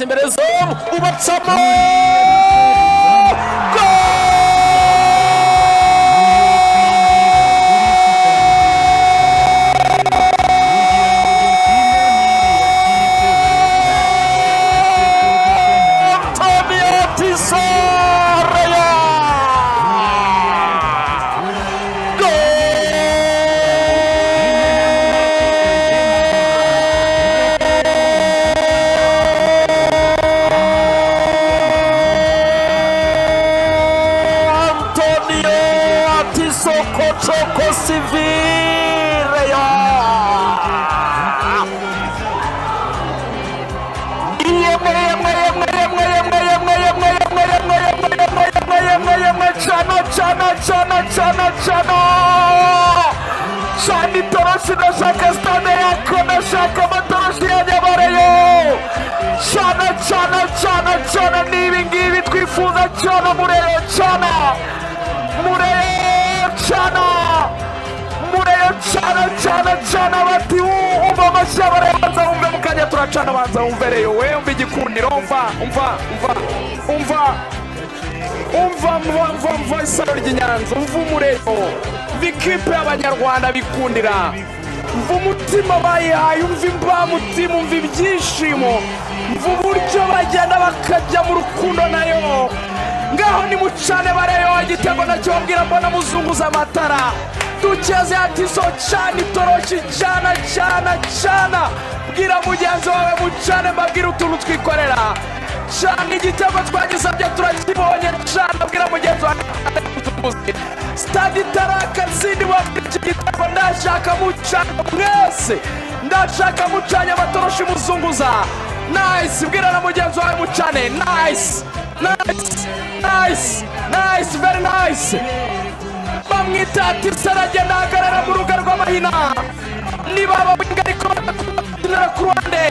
imbere zoom ubacamo Choco Civil Chani toroshi nashaka stade yako nashaka matoroshi yanyabareyo Chana nibi ngibi twifuza Chana mureyo Chana Chana bati umva amashyabare banza umve mukanya turacana banza umvereyo we umva igikundiro umva isaro ry'inyanza umva umureyo bikipe y'abanyarwanda bikundira umva umutima bayihaye umva imbamutima umva ibyishimo umva uburyo bagenda bakajya mu rukundo nayo ngaho ni mucane bareyo igitego nacyo mbwira mbona muzunguza amatara ducheze atiso chani toroshi chana bwira mugenzi wawe mucane mbabwira utuntu twikorera chani igitego twagisabye turakibonye chana bwira mugenzi wawe stade taraka zindi wabwira iki gitego ndashaka mucane mwese ndashaka mucanye amatoroshi muzunguza nice bwira na mugenzi wawe mucane nice very nice bamwita ati sarajya nagarara mu ruga rw'amahina niba abawinga ariko barakubatinira ku ruhande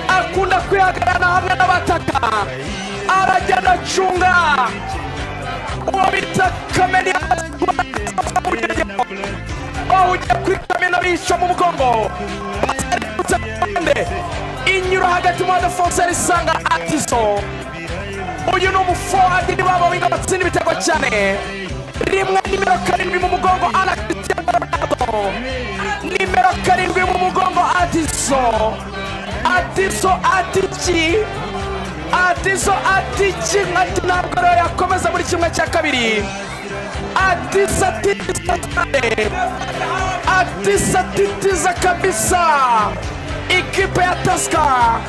akunda kwihagarana hamwe n'abataka arajya acunga uwo bita kameni ujya kuri kamena bisha mu mugongo inyura hagati mu defense risanga atiso uyu ni umuforward niba abawinga batsinda ibitego cyane rimwe nimero karindwi mu mugongo ana Cristiano Ronaldo nimero karindwi mu mugongo Atiso ati ntabwo rero yakomeza muri kimwe cya kabiri Atisa kabisa ikipe ya Tusker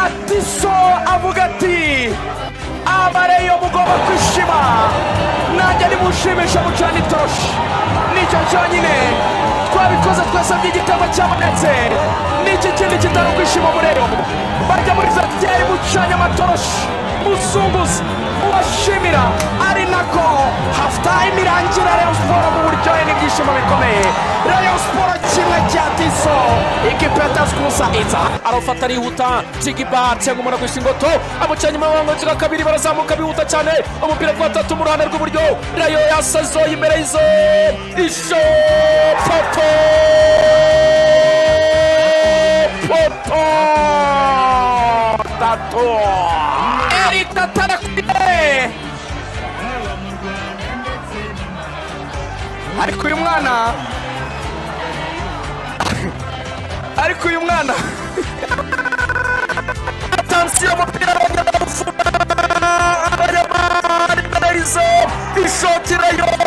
Atiso avuga ati abareyo mugomba kwishima nanjye nimushimisha mucane toroshi nicyo cyonyine twabikoze twasabye igitego cyabonetse n'iki kindi kitari kwishima mureyo bajya muri vestiaire mucanye amatoroshi muzunguza ubashimira ari nako half time irangira Rayon Sport mu buryohe n'ibyishimo bikomeye Rayon Sport kimwe cya Atiso ikipe ya Tusker gusa iza arafata arihuta Zigiba cyangwa umuntu gushingoto amucanye mabango zira kabiri barazamuka bihuta cyane umupira kwa tatu mu ruhande rw'uburyo Rayon yasazo imbere y'izo isho poto tato Erita tarakwiye ariko uyu mwana atansiyo umupira w'abanyamufuna abanyamari imbere ishoti Rayon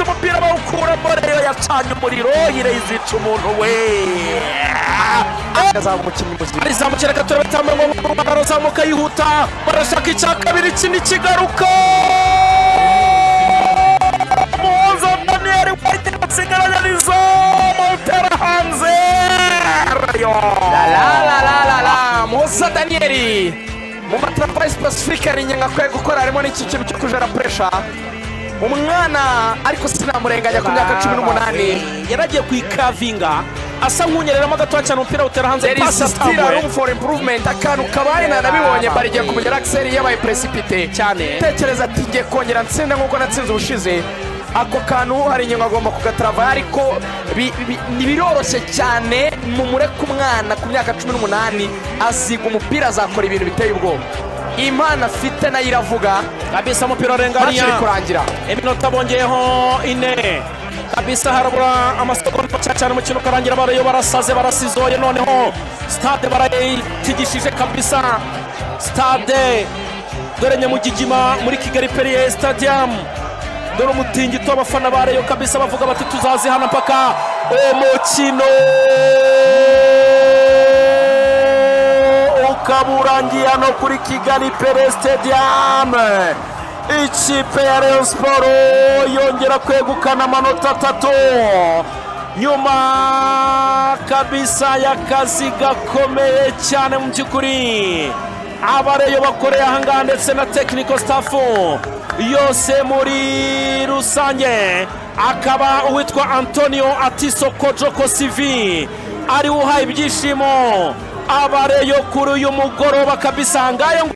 umupira bawukuramo Rayon yacanye umuriro yireyizica umuntu we arizamukira gatora batamba ngo barazamuka yihuta barashaka icya kabiri kindi kigaruka muhoza Daniel wagitsigaranyirizo mutera hanze la muhoza Daniel mu matrapa specifique ari nyanga kwe gukora harimo n'iki kintu cyo kujera pressure umwana ariko sinamurenganya ku myaka 18 yaragiye kwikavinga asa nkunyereramo gato cyane umupira utera hanze pass atira room for improvement akantu kabaye nabibonye barigiye kumugera Axel yabaye precipité cyane tekereza ati ngiye kongera ntsinda nkuko natsinze ubushize ako kantu hari inyuma agomba kugatarava, ariko ntibiroroshye cyane mu mureka umwana ku myaka 18 asiga umupira azakora ibintu biteye ubwoba. Imana afite nayo iravuga kabisa. Umupira urengariya kurangira iminota bongeyeho 4 kabisa, harabura amasegonda cyane umukino ukarangira. Abareyo barasaze barasizoye, noneho stade barayitigishije kabisa. Stade dore Nyamugigima muri Kigali Perrier Stadium, dore umutingito abafana bareyo kabisa bavuga bati tuzazihana mpaka umukino ukaburangiye hano kuri Kigali Perrier Stadium. Ikipe ya Rayon Sport yongera kwegukana amanota 3 nyuma kabisa y'akazi gakomeye cyane mu by'ukuri abareyo bakoreye ahangaha, ndetse na technical staff yose muri rusange. Akaba uwitwa Antonio Atiso Kojoko CV ari uhaye ibyishimo abareyo kuri uyu mugoroba kabisa. Ngayo